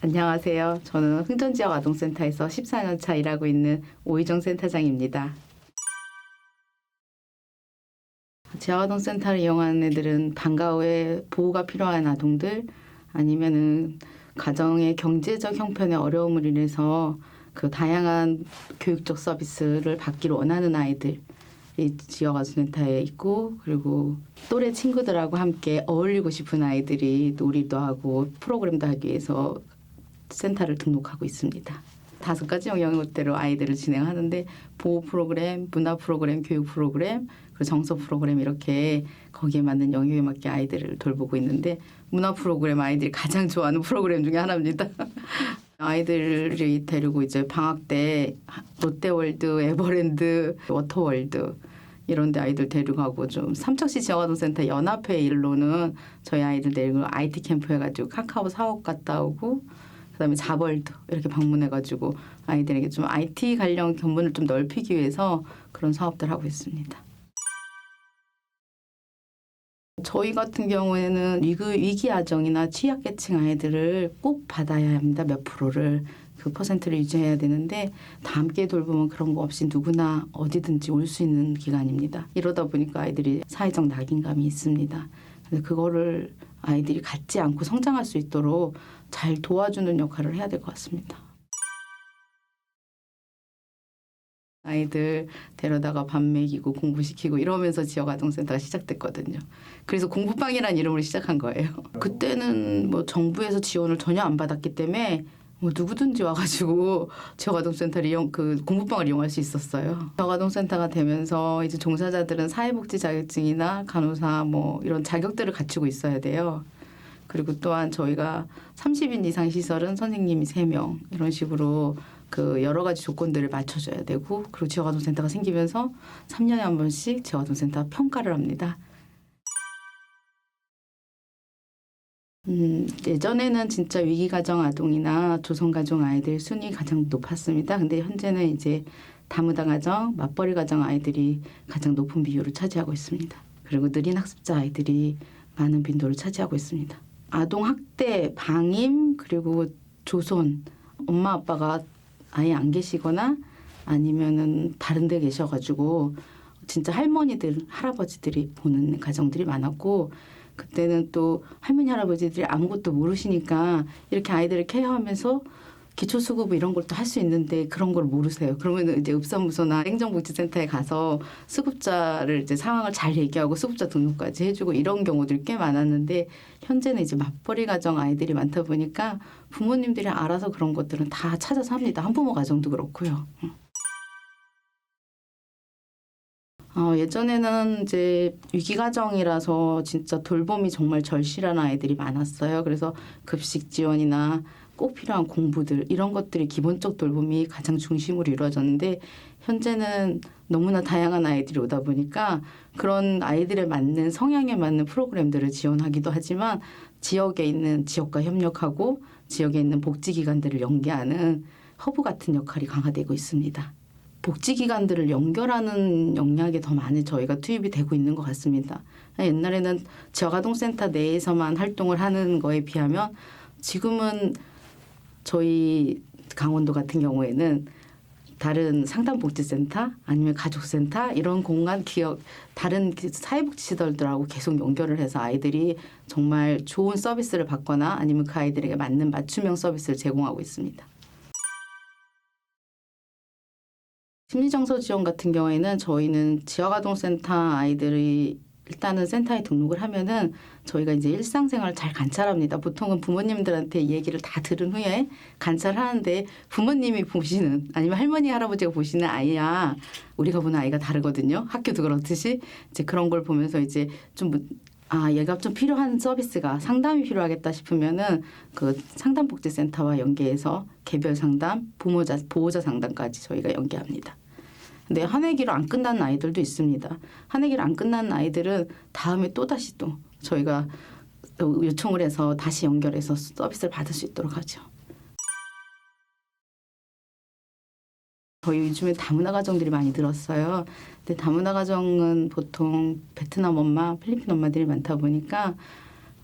안녕하세요. 저는 흥전지역 아동센터에서 14년 차 일하고 있는 오희정 센터장입니다. 지역아동센터를 이용하는 애들은 방과 후에 보호가 필요한 아동들 아니면은 가정의 경제적 형편의 어려움을 인해서 그 다양한 교육적 서비스를 받기를 원하는 아이들 이 지역아동센터에 있고, 그리고 또래 친구들하고 함께 어울리고 싶은 아이들이 놀이도 하고 프로그램도 하기 위해서 센터를 등록하고 있습니다. 5가지 영역대로 아이들을 진행하는데 보호 프로그램, 문화 프로그램, 교육 프로그램, 그리고 정서 프로그램 이렇게 거기에 맞는 영역에 맞게 아이들을 돌보고 있는데 문화 프로그램 아이들이 가장 좋아하는 프로그램 중에 하나입니다. 아이들이 데리고 이제 방학 때 롯데월드, 에버랜드, 워터월드 이런 데 아이들 데려가고 좀 삼척시 지역아동센터 연합회 일로는 저희 아이들 데리고 IT 캠프 해가지고 카카오 사업 갔다 오고 그다음에 자벌드 이렇게 방문해가지고 아이들에게 좀 IT 관련 견문을 좀 넓히기 위해서 그런 사업들 하고 있습니다. 저희 같은 경우에는 위기 아정이나 취약계층 아이들을 꼭 받아야 합니다. 몇 프로를 그 퍼센트를 유지해야 되는데 다 함께 돌보면 그런 거 없이 누구나 어디든지 올 수 있는 기간입니다. 이러다 보니까 아이들이 사회적 낙인감이 있습니다. 그래서 그거를 아이들이 갖지 않고 성장할 수 있도록 잘 도와주는 역할을 해야 될 것 같습니다. 아이들 데려다가 밥 먹이고 공부시키고 이러면서 지역아동센터가 시작됐거든요. 그래서 공부방이라는 이름으로 시작한 거예요. 그때는 뭐 정부에서 지원을 전혀 안 받았기 때문에 뭐 누구든지 와가지고 지역아동센터를 공부방을 이용할 수 있었어요. 지역아동센터가 되면서 이제 종사자들은 사회복지 자격증이나 간호사 뭐 이런 자격들을 갖추고 있어야 돼요. 그리고 또한 저희가 30인 이상 시설은 선생님이 3명 이런 식으로 그 여러 가지 조건들을 맞춰줘야 되고, 그리고 지역아동센터가 생기면서 3년에 한 번씩 지역아동센터 평가를 합니다. 예전에는 진짜 위기가정 아동이나 조성가정 아이들 순위 가장 높았습니다. 근데 현재는 이제 다무다 가정, 맞벌이 가정 아이들이 가장 높은 비율을 차지하고 있습니다. 그리고 느린 학습자 아이들이 많은 빈도를 차지하고 있습니다. 아동 학대, 방임, 그리고 조손, 엄마 아빠가 아예 안 계시거나 아니면은 다른 데 계셔가지고 진짜 할머니들, 할아버지들이 보는 가정들이 많았고, 그때는 또 할머니, 할아버지들이 아무것도 모르시니까 이렇게 아이들을 케어하면서 기초수급 이런 걸 또 할 수 있는데 그런 걸 모르세요. 그러면 이제 읍사무소나 행정복지센터에 가서 수급자를 이제 상황을 잘 얘기하고 수급자 등록까지 해주고 이런 경우들이 꽤 많았는데, 현재는 이제 맞벌이 가정 아이들이 많다 보니까 부모님들이 알아서 그런 것들은 다 찾아서 합니다. 한부모 가정도 그렇고요. 예전에는 이제 위기가정이라서 진짜 돌봄이 정말 절실한 아이들이 많았어요. 그래서 급식 지원이나 꼭 필요한 공부들 이런 것들이 기본적 돌봄이 가장 중심으로 이루어졌는데, 현재는 너무나 다양한 아이들이 오다 보니까 그런 아이들에 맞는 성향에 맞는 프로그램들을 지원하기도 하지만 지역에 있는 지역과 협력하고 지역에 있는 복지기관들을 연계하는 허브 같은 역할이 강화되고 있습니다. 복지기관들을 연결하는 역량이 더 많이 저희가 투입이 되고 있는 것 같습니다. 옛날에는 지역아동센터 내에서만 활동을 하는 거에 비하면 지금은 저희 강원도 같은 경우에는 다른 상담복지센터 아니면 가족센터 이런 공간 기업 다른 사회복지시설들하고 계속 연결을 해서 아이들이 정말 좋은 서비스를 받거나 아니면 그 아이들에게 맞는 맞춤형 서비스를 제공하고 있습니다. 심리정서 지원 같은 경우에는 저희는 지역아동센터 아이들이 일단은 센터에 등록을 하면은 저희가 이제 일상생활을 잘 관찰합니다. 보통은 부모님들한테 이 얘기를 다 들은 후에 관찰하는데 부모님이 보시는 아니면 할머니, 할아버지가 보시는 아이야 우리가 보는 아이가 다르거든요. 학교도 그렇듯이 이제 그런 걸 보면서 이제 좀 얘가 좀 필요한 서비스가 상담이 필요하겠다 싶으면은 그 상담복지센터와 연계해서 개별 상담, 보호자 상담까지 저희가 연계합니다. 근데 한 해기로 안 끝나는 아이들도 있습니다. 한 해기로 안 끝나는 아이들은 다음에 또다시 저희가 요청을 해서 다시 연결해서 서비스를 받을 수 있도록 하죠. 저희 요즘에 다문화 가정들이 많이 늘었어요. 근데 다문화 가정은 보통 베트남 엄마, 필리핀 엄마들이 많다 보니까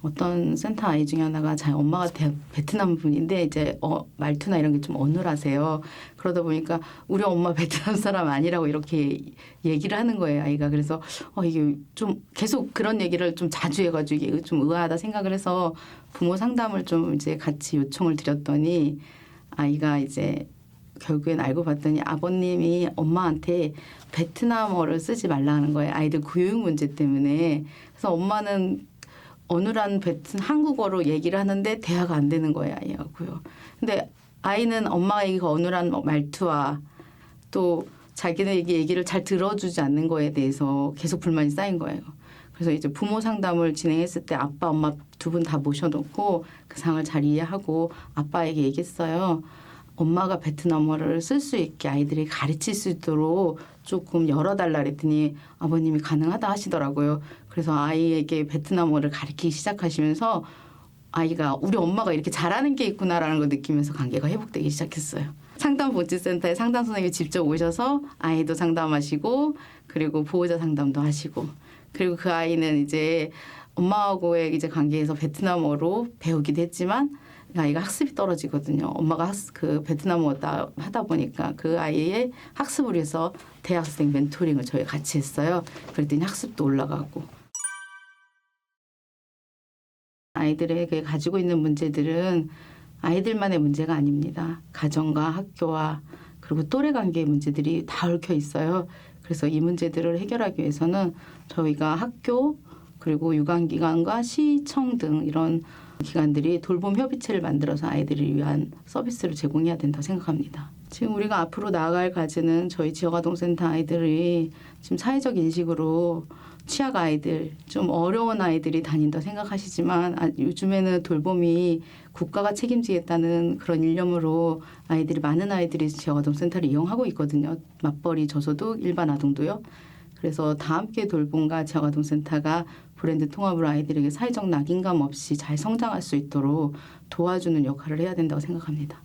어떤 센터 아이 중에 하나가 자기 엄마가 베트남 분인데 이제 말투나 이런 게 좀 어눌하세요. 그러다 보니까 우리 엄마 베트남 사람 아니라고 이렇게 얘기를 하는 거예요, 아이가. 그래서 이게 좀 계속 그런 얘기를 좀 자주 해가지고 이게 좀 의아하다 생각을 해서 부모 상담을 좀 이제 같이 요청을 드렸더니 아이가 이제 결국엔 알고 봤더니 아버님이 엄마한테 베트남어를 쓰지 말라는 거예요. 아이들 교육 문제 때문에. 그래서 엄마는 어눌한 한국어로 얘기를 하는데 대화가 안 되는 거예요, 아이하고요. 근데 아이는 엄마의 그 어눌한 말투와 또 자기네 얘기를 잘 들어주지 않는 거에 대해서 계속 불만이 쌓인 거예요. 그래서 이제 부모 상담을 진행했을 때 아빠, 엄마 두 분 다 모셔놓고 그 상황을 잘 이해하고 아빠에게 얘기했어요. 엄마가 베트남어를 쓸 수 있게 아이들이 가르칠 수 있도록 조금 열어달라 그랬더니 아버님이 가능하다 하시더라고요. 그래서 아이에게 베트남어를 가르치기 시작하시면서 아이가 우리 엄마가 이렇게 잘하는 게 있구나라는 걸 느끼면서 관계가 회복되기 시작했어요. 상담복지센터에 상담 선생님이 직접 오셔서 아이도 상담하시고 그리고 보호자 상담도 하시고 그리고 그 아이는 이제 엄마하고의 이제 관계에서 베트남어로 배우기도 했지만 아이가 학습이 떨어지거든요. 엄마가 그 베트남어 하다 보니까 그 아이의 학습을 위해서 대학생 멘토링을 저희 같이 했어요. 그랬더니 학습도 올라가고. 아이들에게 가지고 있는 문제들은 아이들만의 문제가 아닙니다. 가정과 학교와 그리고 또래 관계의 문제들이 다 얽혀 있어요. 그래서 이 문제들을 해결하기 위해서는 저희가 학교 그리고 유관기관과 시청 등 이런 기관들이 돌봄 협의체를 만들어서 아이들을 위한 서비스를 제공해야 된다고 생각합니다. 지금 우리가 앞으로 나아갈 과제는 저희 지역아동센터 아이들이 지금 사회적 인식으로 취약 아이들, 좀 어려운 아이들이 다닌다 생각하시지만 요즘에는 돌봄이 국가가 책임지겠다는 그런 일념으로 많은 아이들이 지역아동센터를 이용하고 있거든요. 맞벌이 저소득 일반 아동도요. 그래서 다 함께 돌봄과 지역아동센터가 브랜드 통합으로 아이들에게 사회적 낙인감 없이 잘 성장할 수 있도록 도와주는 역할을 해야 된다고 생각합니다.